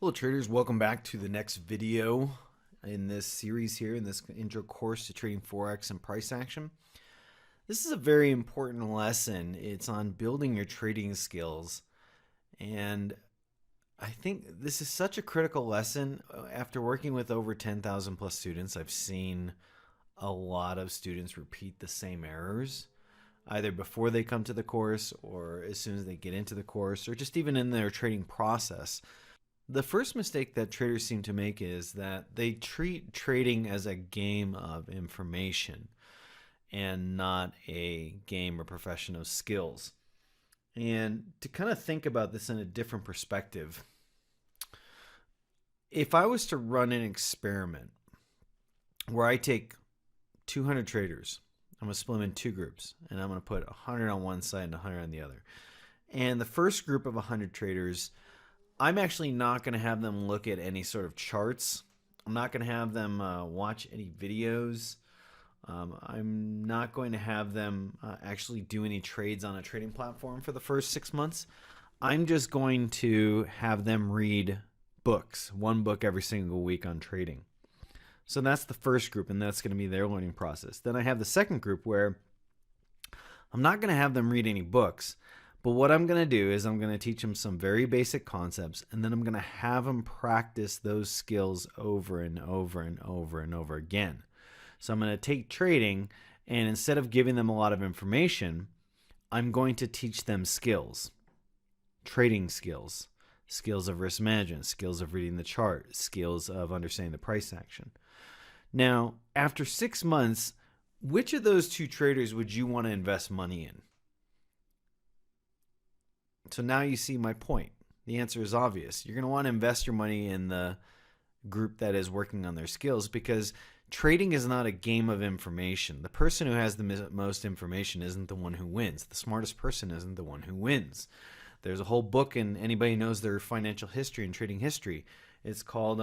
Hello traders, welcome back to the next video in this series here, in this intro course to trading Forex and price action. This is a very important lesson. It's on building your trading skills, and I think this is such a critical lesson. After working with over 10,000 plus students, I've seen a lot of students repeat the same errors, either before they come to the course or as soon as they get into the course, or just even in their trading process. The first mistake that traders seem to make is that they treat trading as a game of information and not a game or profession of skills. And to kind of think about this in a different perspective, if I was to run an experiment where I take 200 traders, I'm going to split them in two groups, and I'm going to put 100 on one side and 100 on the other. And the first group of 100 traders, I'm actually not going to have them look at any sort of charts. I'm not going to have them watch any videos. I'm not going to have them actually do any trades on a trading platform for the first 6 months. I'm just going to have them read books, one book every single week on trading. So that's the first group, and that's going to be their learning process. Then I have the second group where I'm not going to have them read any books. But what I'm going to do is I'm going to teach them some very basic concepts, and then I'm going to have them practice those skills over and over and over and over again. So I'm going to take trading, and instead of giving them a lot of information, I'm going to teach them skills, trading skills, skills of risk management, skills of reading the chart, skills of understanding the price action. Now, after 6 months, which of those two traders would you want to invest money in? So now you see my point. The answer is obvious. You're going to want to invest your money in the group that is working on their skills, because trading is not a game of information. The person who has the most information isn't the one who wins. The smartest person isn't the one who wins. There's a whole book, and anybody knows their financial history and trading history. It's called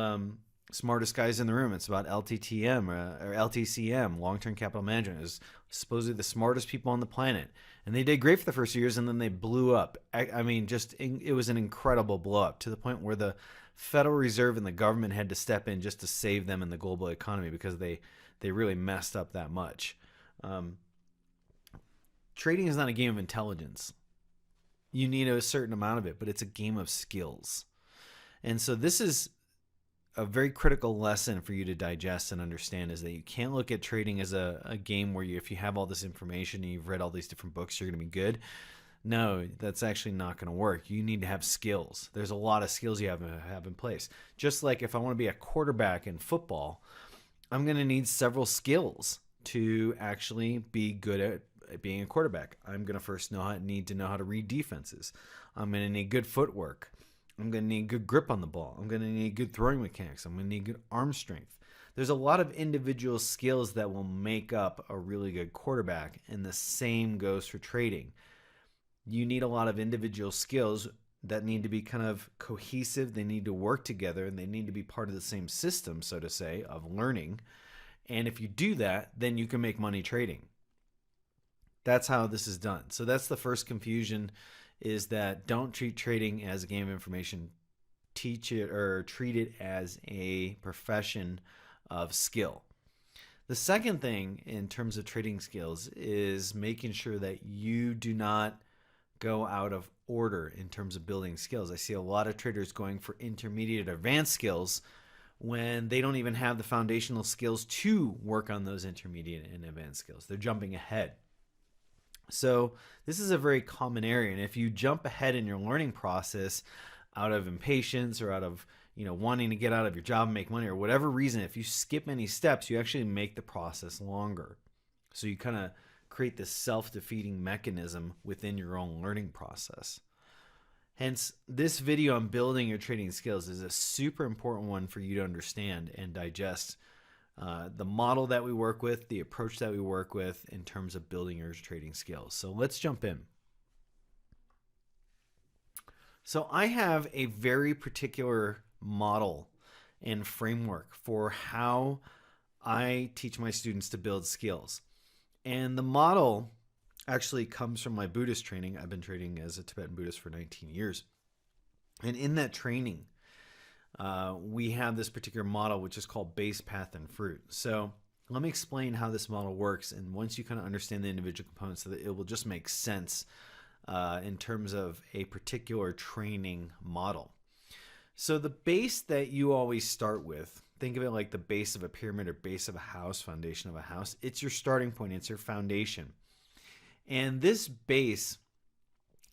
Smartest Guys in the Room. It's about LTTM or LTCM, long-term capital management. It was supposedly the smartest people on the planet. And they did great for the first few years, and then they blew up. I mean, it was an incredible blow up, to the point where the Federal Reserve and the government had to step in just to save them in the global economy, because they really messed up that much. Trading is not a game of intelligence. You need a certain amount of it, but it's a game of skills. And so this is a very critical lesson for you to digest and understand, is that you can't look at trading as a game where if you have all this information and you've read all these different books, you're going to be good. No, that's actually not going to work. You need to have skills. There's a lot of skills you have to have in place. Just like if I want to be a quarterback in football, I'm going to need several skills to actually be good at being a quarterback. I'm going to first need to know how to read defenses. I'm going to need good footwork. I'm going to need good grip on the ball. I'm going to need good throwing mechanics. I'm going to need good arm strength. There's a lot of individual skills that will make up a really good quarterback, and the same goes for trading. You need a lot of individual skills that need to be kind of cohesive. They need to work together, and they need to be part of the same system, so to say, of learning. And if you do that, then you can make money trading. That's how this is done. So that's the first confusion, is that don't treat trading as a game of information. Teach it or treat it as a profession of skill. The second thing in terms of trading skills is making sure that you do not go out of order in terms of building skills. I see a lot of traders going for intermediate advanced skills when they don't even have the foundational skills to work on those intermediate and advanced skills. They're jumping ahead. So this is a very common area, and if you jump ahead in your learning process out of impatience or out of wanting to get out of your job and make money or whatever reason, if you skip any steps, you actually make the process longer. So you kind of create this self-defeating mechanism within your own learning process. Hence, this video on building your trading skills is a super important one for you to understand and digest. The model that we work with, the approach that we work with in terms of building your trading skills. So let's jump in. So I have a very particular model and framework for how I teach my students to build skills. And the model actually comes from my Buddhist training. I've been training as a Tibetan Buddhist for 19 years. And in that training, we have this particular model, which is called base, path, and fruit. So let me explain how this model works. And once you kind of understand the individual components, so that it will just make sense in terms of a particular training model. So the base that you always start with, think of it like the base of a pyramid or base of a house, foundation of a house. It's your starting point. It's your foundation. And this base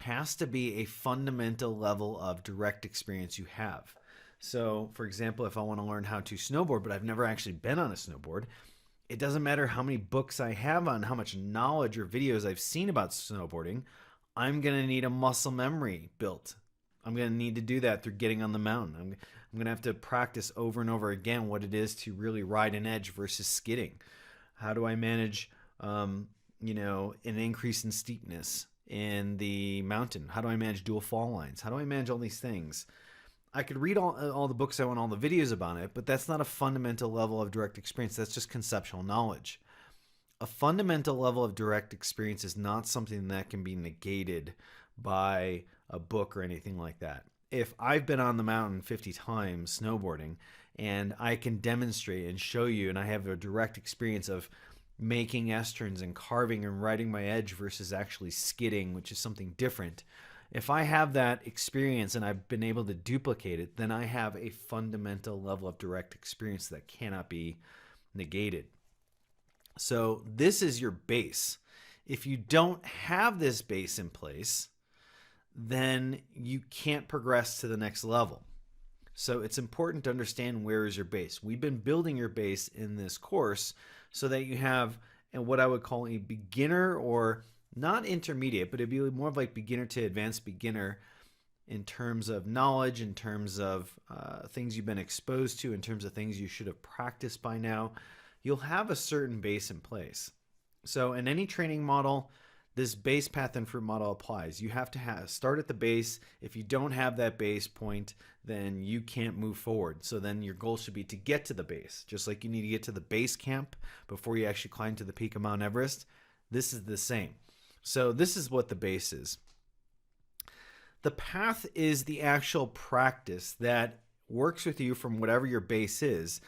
has to be a fundamental level of direct experience you have. So, for example, if I want to learn how to snowboard, but I've never actually been on a snowboard, it doesn't matter how many books I have on how much knowledge or videos I've seen about snowboarding, I'm going to need a muscle memory built. I'm going to need to do that through getting on the mountain. I'm going to have to practice over and over again what it is to really ride an edge versus skidding. How do I manage, an increase in steepness in the mountain? How do I manage dual fall lines? How do I manage all these things? I could read all the books I want, all the videos about it, but that's not a fundamental level of direct experience. That's just conceptual knowledge. A fundamental level of direct experience is not something that can be negated by a book or anything like that. If I've been on the mountain 50 times snowboarding and I can demonstrate and show you, and I have a direct experience of making S-turns and carving and riding my edge versus actually skidding, which is something different. If I have that experience and I've been able to duplicate it, then I have a fundamental level of direct experience that cannot be negated. So this is your base. If you don't have this base in place, then you can't progress to the next level. So it's important to understand where is your base. We've been building your base in this course so that you have what I would call a beginner, or not intermediate, but it'd be more of like beginner to advanced beginner in terms of knowledge, in terms of things you've been exposed to, in terms of things you should have practiced by now. You'll have a certain base in place. So in any training model, this base, path, and fruit model applies. You have to start at the base. If you don't have that base point, then you can't move forward. So then your goal should be to get to the base. Just like you need to get to the base camp before you actually climb to the peak of Mount Everest, this is the same. So this is what the base is. The path is the actual practice that works with you from whatever your base is.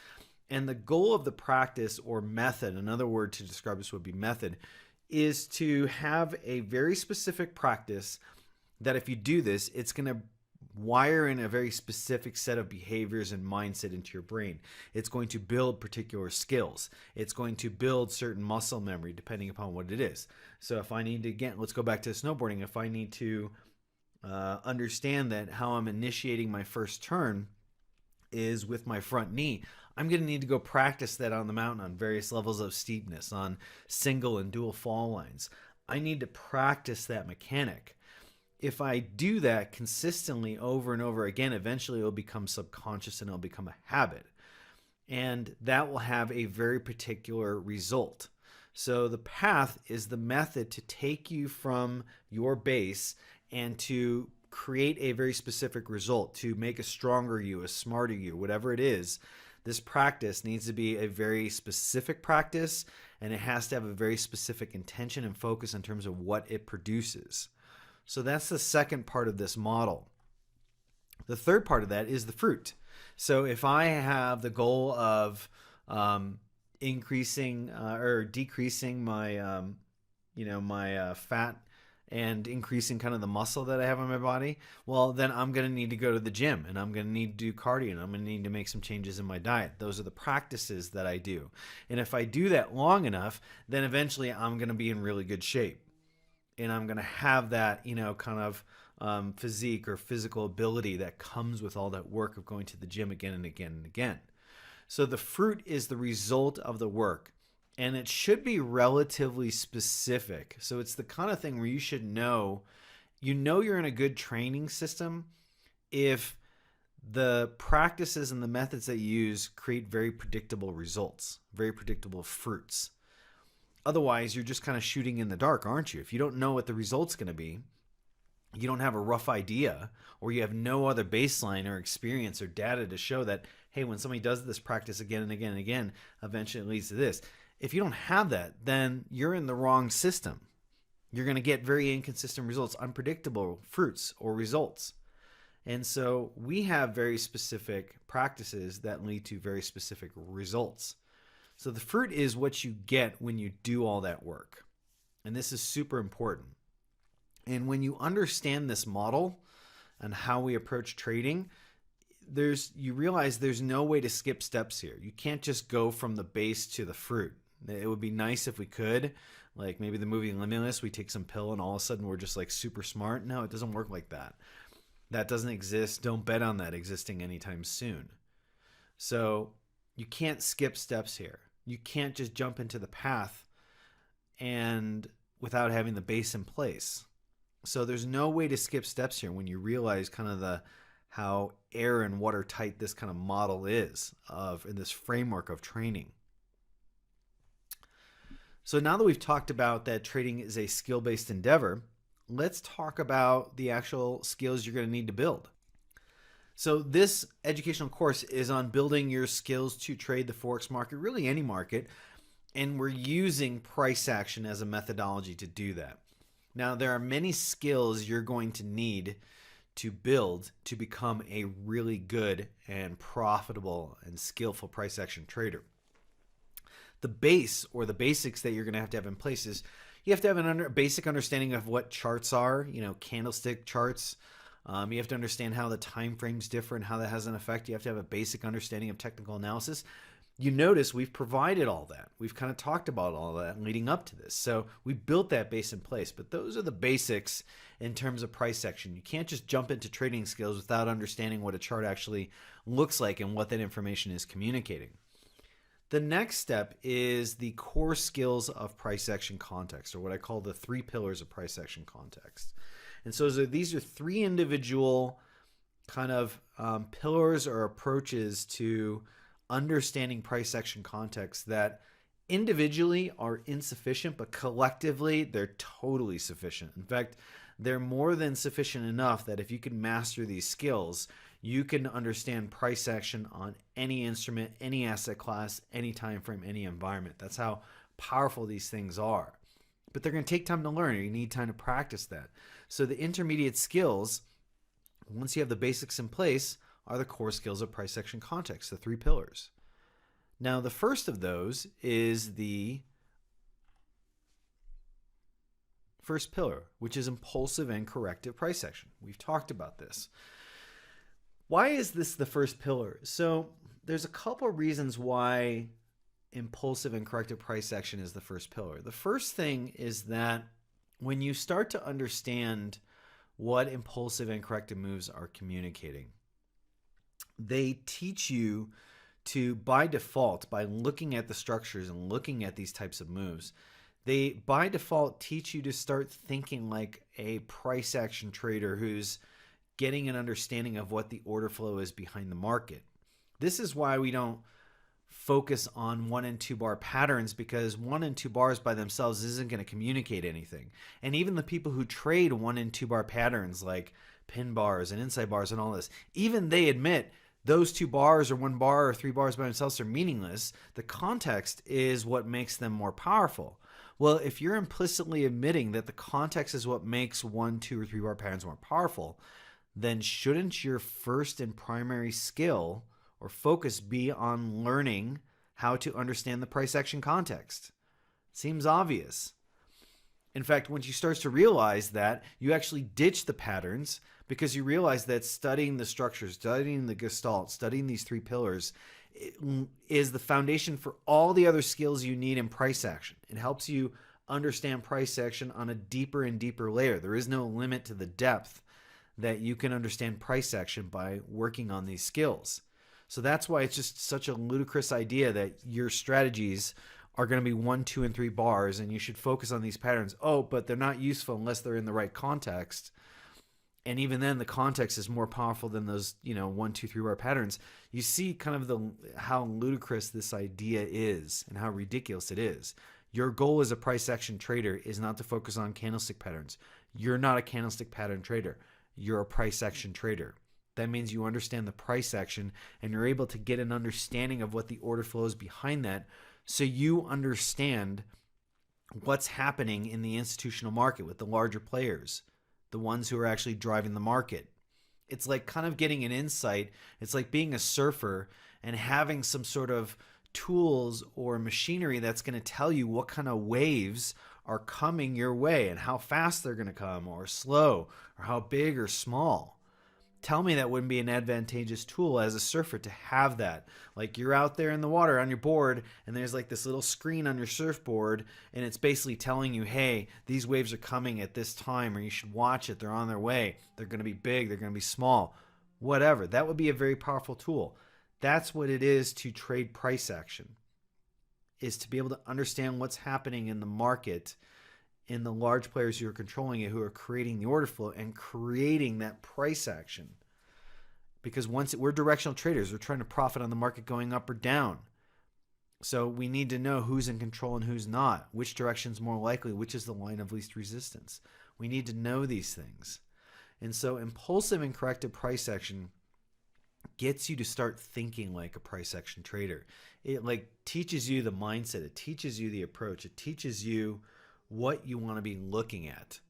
And the goal of the practice, or method, another word to describe this would be method, is to have a very specific practice that if you do this, it's going to wire in a very specific set of behaviors and mindset into your brain. It's going to build particular skills. It's going to build certain muscle memory depending upon what it is. So if I need to, again, let's go back to snowboarding. If I need to understand that how I'm initiating my first turn is with my front knee, I'm going to need to go practice that on the mountain on various levels of steepness, on single and dual fall lines. I need to practice that mechanic. If I do that consistently over and over again, eventually it'll become subconscious and it'll become a habit. And that will have a very particular result. So the path is the method to take you from your base and to create a very specific result, to make a stronger you, a smarter you, whatever it is. This practice needs to be a very specific practice, and it has to have a very specific intention and focus in terms of what it produces. So that's the second part of this model. The third part of that is the fruit. So if I have the goal of increasing or decreasing my, my fat and increasing kind of the muscle that I have on my body, well, then I'm going to need to go to the gym, and I'm going to need to do cardio, and I'm going to need to make some changes in my diet. Those are the practices that I do. And if I do that long enough, then eventually I'm going to be in really good shape. And I'm going to have that, kind of physique or physical ability that comes with all that work of going to the gym again and again and again. So the fruit is the result of the work. And it should be relatively specific. So it's the kind of thing where you should know, you're in a good training system if the practices and the methods that you use create very predictable results, very predictable fruits. Otherwise, you're just kind of shooting in the dark, aren't you? If you don't know what the result's going to be, you don't have a rough idea, or you have no other baseline or experience or data to show that, hey, when somebody does this practice again and again and again, eventually it leads to this. If you don't have that, then you're in the wrong system. You're going to get very inconsistent results, unpredictable fruits or results. And so we have very specific practices that lead to very specific results. So the fruit is what you get when you do all that work. And this is super important. And when you understand this model and how we approach trading, you realize there's no way to skip steps here. You can't just go from the base to the fruit. It would be nice if we could, like maybe the movie Limitless, we take some pill and all of a sudden we're just like super smart. No, it doesn't work like that. That doesn't exist. Don't bet on that existing anytime soon. So you can't skip steps here. You can't just jump into the path and without having the base in place. So there's no way to skip steps here when you realize kind of how air and watertight this kind of model is in this framework of training. So now that we've talked about that trading is a skill-based endeavor, let's talk about the actual skills you're going to need to build. So this educational course is on building your skills to trade the Forex market, really any market, and we're using price action as a methodology to do that. Now, there are many skills you're going to need to build to become a really good and profitable and skillful price action trader. The base or the basics that you're going to have in place is you have to have a basic understanding of what charts are, candlestick charts. You have to understand how the time frames differ and how that has an effect. You have to have a basic understanding of technical analysis. You notice we've provided all that. We've kind of talked about all that leading up to this. So we built that base in place, but those are the basics in terms of price action. You can't just jump into trading skills without understanding what a chart actually looks like and what that information is communicating. The next step is the core skills of price action context, or what I call the 3 pillars of price action context. And so these are 3 individual kind of pillars or approaches to understanding price action context that individually are insufficient, but collectively they're totally sufficient. In fact, they're more than sufficient enough that if you can master these skills, you can understand price action on any instrument, any asset class, any time frame, any environment. That's how powerful these things are. But they're going to take time to learn. You need time to practice that. So the intermediate skills, once you have the basics in place, are the core skills of price action context, the 3 pillars. Now, the first of those is the first pillar, which is impulsive and corrective price action. We've talked about this. Why is this the first pillar? So there's a couple of reasons why impulsive and corrective price action is the first pillar. The first thing is that when you start to understand what impulsive and corrective moves are communicating, they teach you to, by default, by looking at the structures and looking at these types of moves, they by default teach you to start thinking like a price action trader who's getting an understanding of what the order flow is behind the market. This is why we don't focus on 1 and 2 bar patterns, because 1 and 2 bars by themselves isn't going to communicate anything. And even the people who trade 1 and 2 bar patterns like pin bars and inside bars and all this, even they admit those 2 bars or 1 bar or 3 bars by themselves are meaningless. The context is what makes them more powerful. Well, if you're implicitly admitting that the context is what makes 1, 2, or 3 bar patterns more powerful, then shouldn't your first and primary skill or focus be on learning how to understand the price action context? Seems obvious. In fact, once you start to realize that, you actually ditch the patterns because you realize that studying the structures, studying the gestalt, studying these 3 pillars is the foundation for all the other skills you need in price action. It helps you understand price action on a deeper and deeper layer. There is no limit to the depth that you can understand price action by working on these skills. So that's why it's just such a ludicrous idea that your strategies are going to be 1, 2, and 3 bars and you should focus on these patterns. Oh, but they're not useful unless they're in the right context. And even then, the context is more powerful than those, 1, 2, 3 bar patterns. You see kind of how ludicrous this idea is and how ridiculous it is. Your goal as a price action trader is not to focus on candlestick patterns. You're not a candlestick pattern trader. You're a price action trader. That means you understand the price action and you're able to get an understanding of what the order flow is behind that, so you understand what's happening in the institutional market with the larger players, the ones who are actually driving the market. It's like kind of getting an insight. It's like being a surfer and having some sort of tools or machinery that's going to tell you what kind of waves are coming your way and how fast they're going to come, or slow, or how big or small. Tell me that wouldn't be an advantageous tool as a surfer to have that. Like you're out there in the water on your board and there's like this little screen on your surfboard and it's basically telling you, hey, these waves are coming at this time, or you should watch it. They're on their way. They're going to be big. They're going to be small. Whatever. That would be a very powerful tool. That's what it is to trade price action, is to be able to understand what's happening in the market, in the large players who are controlling it, who are creating the order flow and creating that price action. Because we're directional traders, we're trying to profit on the market going up or down. So we need to know who's in control and who's not, which direction is more likely, which is the line of least resistance. We need to know these things. And so impulsive and corrective price action gets you to start thinking like a price action trader. It like teaches you the mindset, it teaches you the approach, it teaches you what you want to be looking at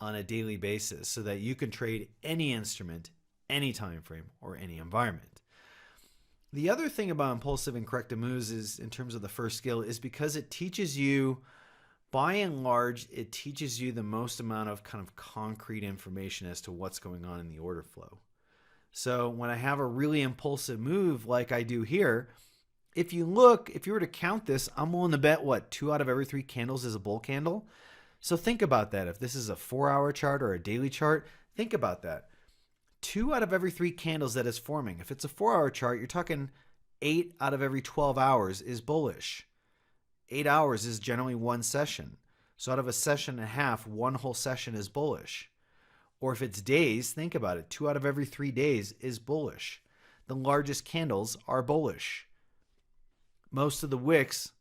on a daily basis so that you can trade any instrument, any time frame, or any environment. The other thing about impulsive and corrective moves is, in terms of the first skill, is because it teaches you, by and large, it teaches you the most amount of kind of concrete information as to what's going on in the order flow. So when I have a really impulsive move like I do here, if you were to count this, I'm willing to bet, what, 2 out of every 3 candles is a bull candle? So think about that. If this is a 4-hour chart or a daily chart, think about that. 2 out of every 3 candles that is forming. If it's a 4-hour chart, you're talking 8 out of every 12 hours is bullish. 8 hours is generally one session. So out of a session and a half, one whole session is bullish. Or if it's days, think about it. 2 out of every 3 days is bullish. The largest candles are bullish. Most of the wicks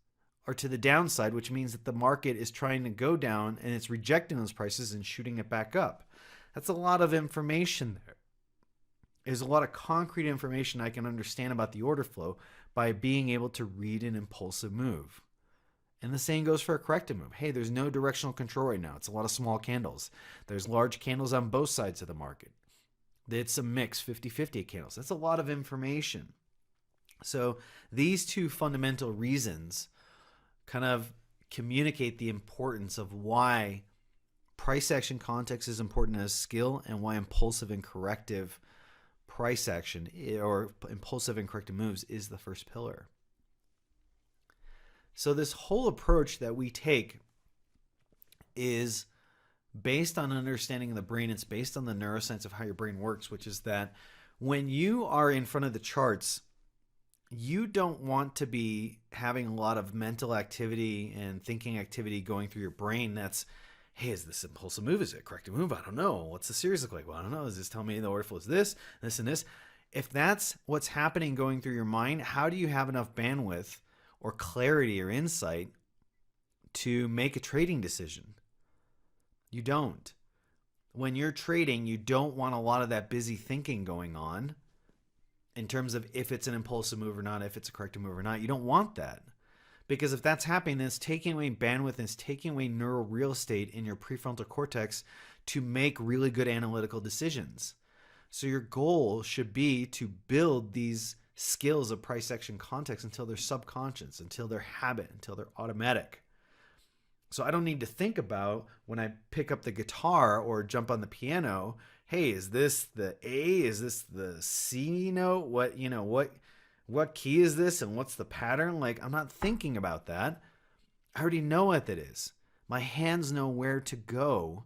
are to the downside, which means that the market is trying to go down and it's rejecting those prices and shooting it back up. That's a lot of information there. There's a lot of concrete information I can understand about the order flow by being able to read an impulsive move. And the same goes for a corrective move. Hey, there's no directional control right now. It's a lot of small candles. There's large candles on both sides of the market. It's a mix, 50-50 candles. That's a lot of information. So these two fundamental reasons kind of communicate the importance of why price action context is important as skill, and why impulsive and corrective price action, or impulsive and corrective moves, is the first pillar. So this whole approach that we take is based on understanding the brain. It's based on the neuroscience of how your brain works, which is that when you are in front of the charts, you don't want to be having a lot of mental activity and thinking activity going through your brain. That's, hey, is this impulsive move? Is it a corrective move? I don't know. What's the series look like? Well, I don't know. Does this tell me the order flow is this, this, and this? If that's what's happening going through your mind, how do you have enough bandwidth or clarity or insight to make a trading decision? You don't. When you're trading, you don't want a lot of that busy thinking going on in terms of if it's an impulsive move or not, if it's a corrective move or not. You don't want that. Because if that's happening, then it's taking away bandwidth and it's taking away neural real estate in your prefrontal cortex to make really good analytical decisions. So your goal should be to build these skills of price action context until they're subconscious, until they're habit, until they're automatic. So I don't need to think about, when I pick up the guitar or jump on the piano, hey, is this the A? Is this the C note? What key is this and what's the pattern? Like, I'm not thinking about that. I already know what that is. My hands know where to go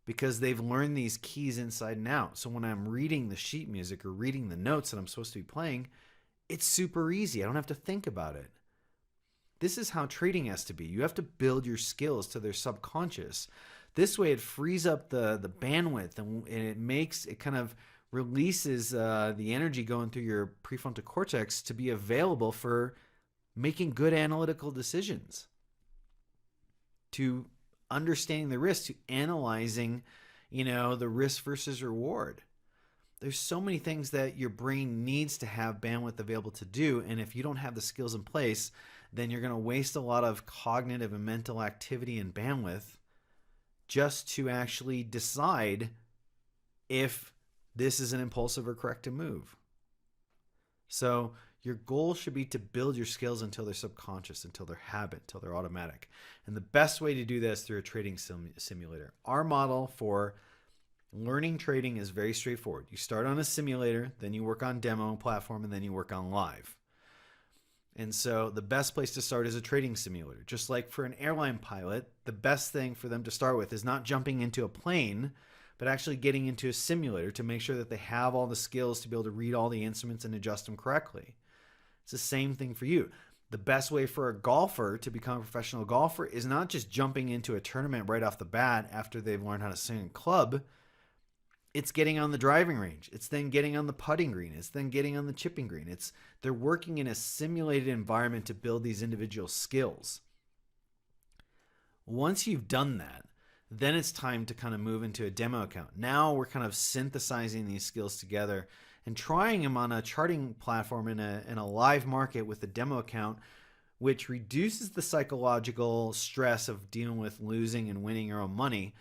because they've learned these keys inside and out. So when I'm reading the sheet music or reading the notes that I'm supposed to be playing, it's super easy. I don't have to think about it. This is how trading has to be. You have to build your skills to their subconscious. This way it frees up the bandwidth and it kind of releases the energy going through your prefrontal cortex to be available for making good analytical decisions, to understanding the risk, to analyzing, the risk versus reward. There's so many things that your brain needs to have bandwidth available to do. And if you don't have the skills in place, then you're going to waste a lot of cognitive and mental activity and bandwidth just to actually decide if this is an impulsive or corrective move. So your goal should be to build your skills until they're subconscious, until they're habit, until they're automatic. And the best way to do this is through a trading simulator. Our model for learning trading is very straightforward. You start on a simulator, then you work on demo platform, and then you work on live. And so the best place to start is a trading simulator. Just like for an airline pilot, the best thing for them to start with is not jumping into a plane, but actually getting into a simulator to make sure that they have all the skills to be able to read all the instruments and adjust them correctly. It's the same thing for you. The best way for a golfer to become a professional golfer is not just jumping into a tournament right off the bat after they've learned how to swing a club. It's getting on the driving range. It's then getting on the putting green. It's then getting on the chipping green. They're working in a simulated environment to build these individual skills. Once you've done that, then it's time to kind of move into a demo account. Now we're kind of synthesizing these skills together and trying them on a charting platform in a live market with a demo account, which reduces the psychological stress of dealing with losing and winning your own money,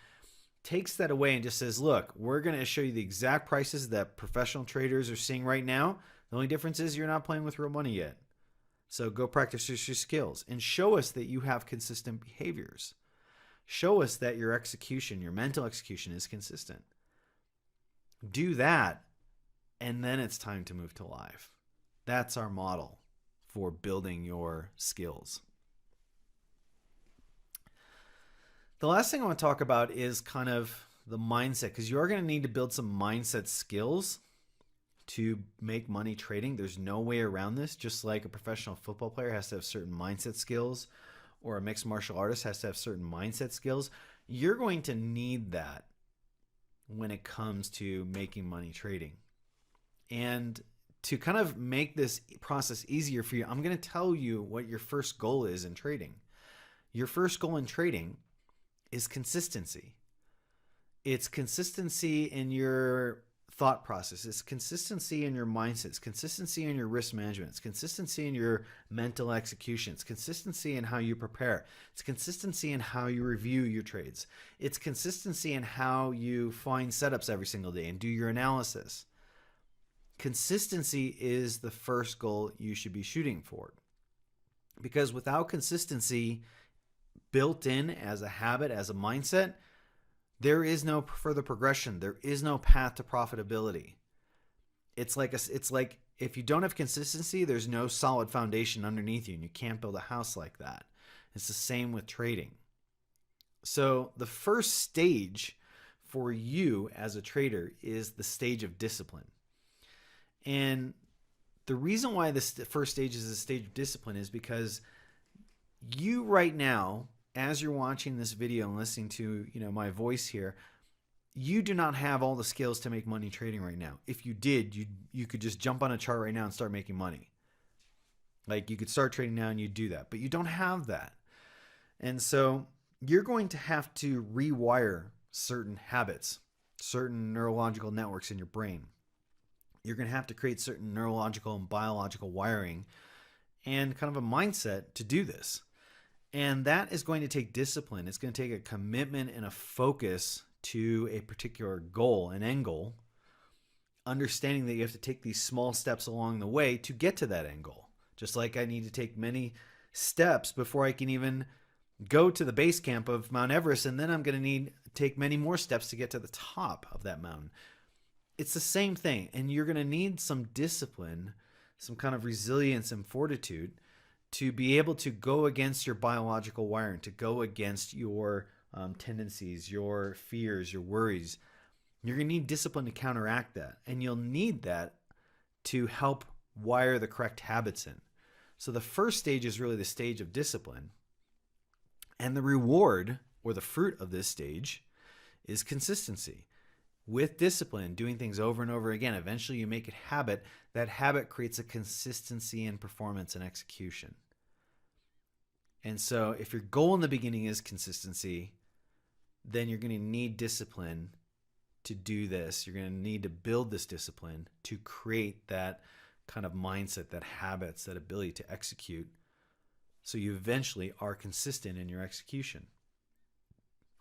takes that away and just says, look, we're going to show you the exact prices that professional traders are seeing right now. The only difference is you're not playing with real money yet. So go practice your skills and show us that you have consistent behaviors. Show us that your execution, your mental execution is consistent. Do that, and then it's time to move to live. That's our model for building your skills. The last thing I want to talk about is kind of the mindset, because you're going to need to build some mindset skills to make money trading. There's no way around this. Just like a professional football player has to have certain mindset skills, or a mixed martial artist has to have certain mindset skills, you're going to need that when it comes to making money trading. And to kind of make this process easier for you, I'm going to tell you what your first goal is in trading. Your first goal in trading is consistency. It's consistency in your thought process. It's consistency in your mindset. It's consistency in your risk management. It's consistency in your mental execution. It's consistency in how you prepare. It's consistency in how you review your trades. It's consistency in how you find setups every single day and do your analysis. Consistency is the first goal you should be shooting for, because without consistency built in as a habit, as a mindset, there is no further progression. There is no path to profitability. It's like if you don't have consistency, there's no solid foundation underneath you, and you can't build a house like that. It's the same with trading. So the first stage for you as a trader is the stage of discipline. And the reason why this first stage is a stage of discipline is because you right now, as you're watching this video and listening to my voice here, you do not have all the skills to make money trading right now. If you did, you could just jump on a chart right now and start making money. Like, you could start trading now and you'd do that, but you don't have that. And so you're going to have to rewire certain habits, certain neurological networks in your brain. You're going to have to create certain neurological and biological wiring and kind of a mindset to do this. And that is going to take discipline. It's going to take a commitment and a focus to a particular goal, an end goal, understanding that you have to take these small steps along the way to get to that end goal. Just like I need to take many steps before I can even go to the base camp of Mount Everest, and then I'm going to take many more steps to get to the top of that mountain. It's the same thing, and you're going to need some discipline, some kind of resilience and fortitude to be able to go against your biological wiring, to go against your tendencies, your fears, your worries. You're going to need discipline to counteract that, and you'll need that to help wire the correct habits in. So the first stage is really the stage of discipline, and the reward or the fruit of this stage is consistency. With discipline, doing things over and over again, eventually you make it habit. That habit creates a consistency in performance and execution. And so if your goal in the beginning is consistency, then you're going to need discipline to do this. You're going to need to build this discipline to create that kind of mindset, that habits, that ability to execute, so you eventually are consistent in your execution.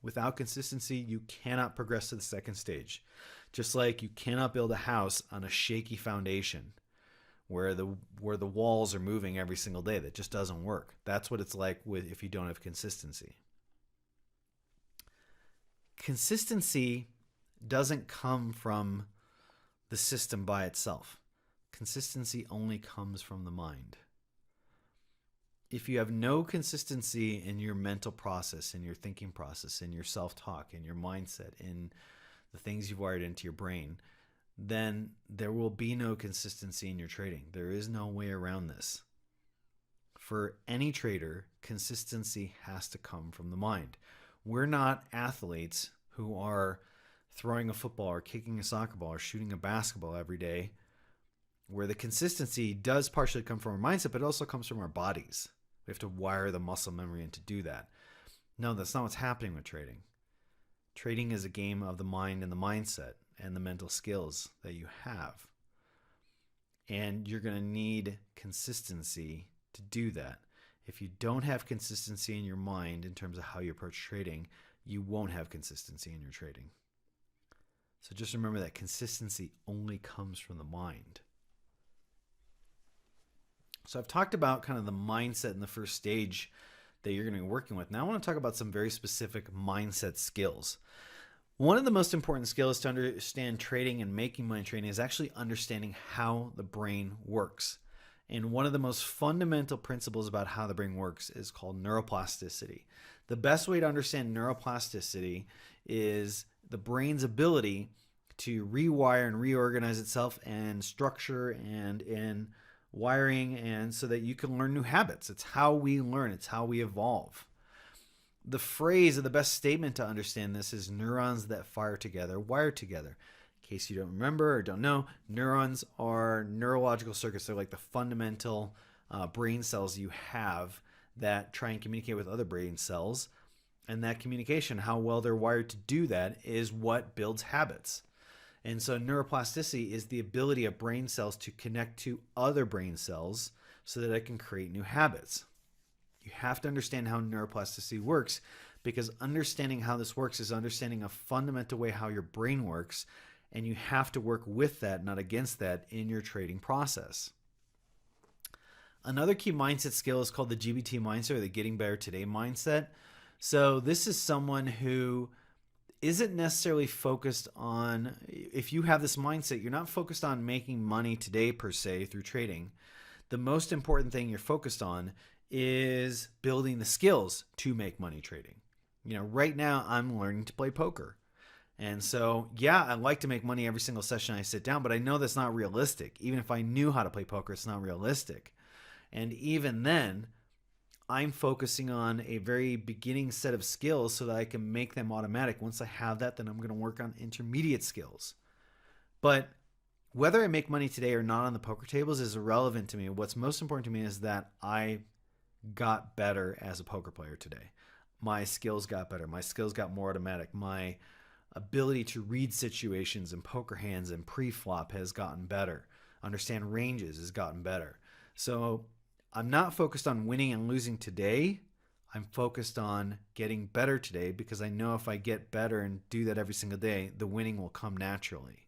Without consistency, you cannot progress to the second stage. Just like you cannot build a house on a shaky foundation where the walls are moving every single day. That just doesn't work. That's what it's like with if you don't have consistency. Consistency doesn't come from the system by itself. Consistency only comes from the mind. If you have no consistency in your mental process, in your thinking process, in your self-talk, in your mindset, in the things you've wired into your brain, then there will be no consistency in your trading. There is no way around this. For any trader, consistency has to come from the mind. We're not athletes who are throwing a football or kicking a soccer ball or shooting a basketball every day, where the consistency does partially come from our mindset, but it also comes from our bodies. We have to wire the muscle memory in to do that. No, that's not what's happening with trading. Trading is a game of the mind and the mindset and the mental skills that you have. And you're going to need consistency to do that. If you don't have consistency in your mind in terms of how you approach trading, you won't have consistency in your trading. So just remember that consistency only comes from the mind. So I've talked about kind of the mindset in the first stage that you're going to be working with. Now I want to talk about some very specific mindset skills. One of the most important skills to understand trading and making money trading is actually understanding how the brain works. And one of the most fundamental principles about how the brain works is called neuroplasticity. The best way to understand neuroplasticity is the brain's ability to rewire and reorganize itself and structure and in wiring, and so that you can learn new habits. It's how we learn. It's how we evolve. The phrase or the best statement to understand this is neurons that fire together, wire together. In case you don't remember or don't know, neurons are neurological circuits. They're like the fundamental brain cells you have that try and communicate with other brain cells. And that communication, how well they're wired to do that, is what builds habits. And so neuroplasticity is the ability of brain cells to connect to other brain cells so that it can create new habits. You have to understand how neuroplasticity works, because understanding how this works is understanding a fundamental way how your brain works, and you have to work with that, not against that, in your trading process. Another key mindset skill is called the GBT mindset, or the Getting Better Today mindset. So this is someone who isn't necessarily focused on, if you have this mindset, you're not focused on making money today per se through trading. The most important thing you're focused on is building the skills to make money trading. You know, right now I'm learning to play poker. And so, yeah, I like to make money every single session I sit down, but I know that's not realistic. Even if I knew how to play poker, it's not realistic. And even then, I'm focusing on a very beginning set of skills so that I can make them automatic. Once I have that, then I'm going to work on intermediate skills. But whether I make money today or not on the poker tables is irrelevant to me. What's most important to me is that I got better as a poker player today. My skills got better. My skills got more automatic. My ability to read situations and poker hands and pre-flop has gotten better. Understand ranges has gotten better. So I'm not focused on winning and losing today. I'm focused on getting better today, because I know if I get better and do that every single day, the winning will come naturally.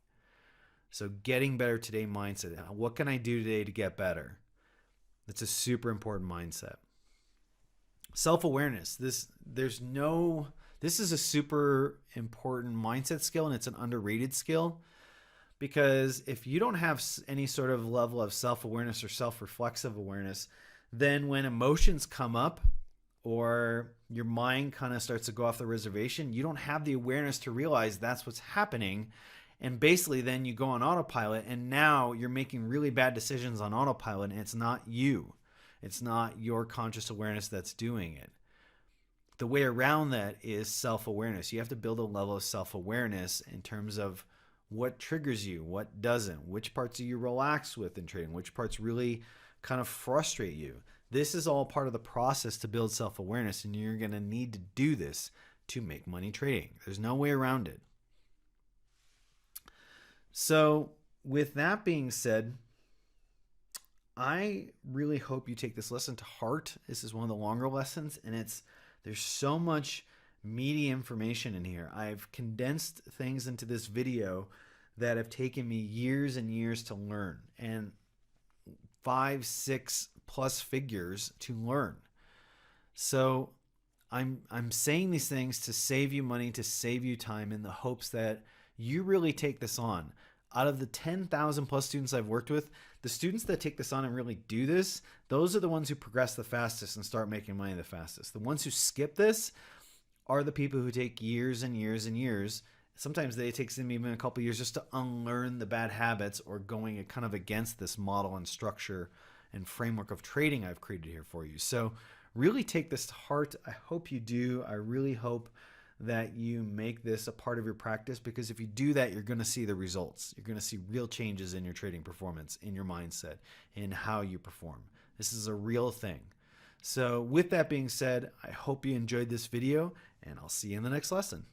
So getting better today mindset. What can I do today to get better? That's a super important mindset. Self-awareness. This is a super important mindset skill, and it's an underrated skill. Because if you don't have any sort of level of self-awareness or self-reflexive awareness, then when emotions come up or your mind kind of starts to go off the reservation, you don't have the awareness to realize that's what's happening. And basically then you go on autopilot, and now you're making really bad decisions on autopilot, and it's not you. It's not your conscious awareness that's doing it. The way around that is self-awareness. You have to build a level of self-awareness in terms of what triggers you, what doesn't, which parts do you relax with in trading, which parts really kind of frustrate you. This is all part of the process to build self-awareness, and you're going to need to do this to make money trading. There's no way around it. So with that being said, I really hope you take this lesson to heart. This is one of the longer lessons, and there's so much meaty information in here. I've condensed things into this video that have taken me years and years to learn, and 5, 6 plus figures to learn. So I'm saying these things to save you money, to save you time, in the hopes that you really take this on. Out of the 10,000 plus students I've worked with, the students that take this on and really do this, those are the ones who progress the fastest and start making money the fastest. The ones who skip this are the people who take years and years and years. Sometimes it takes them even a couple years just to unlearn the bad habits, or going kind of against this model and structure and framework of trading I've created here for you. So really take this to heart. I hope you do. I really hope that you make this a part of your practice, because if you do that, you're going to see the results. You're going to see real changes in your trading performance, in your mindset, in how you perform. This is a real thing. So with that being said, I hope you enjoyed this video, and I'll see you in the next lesson.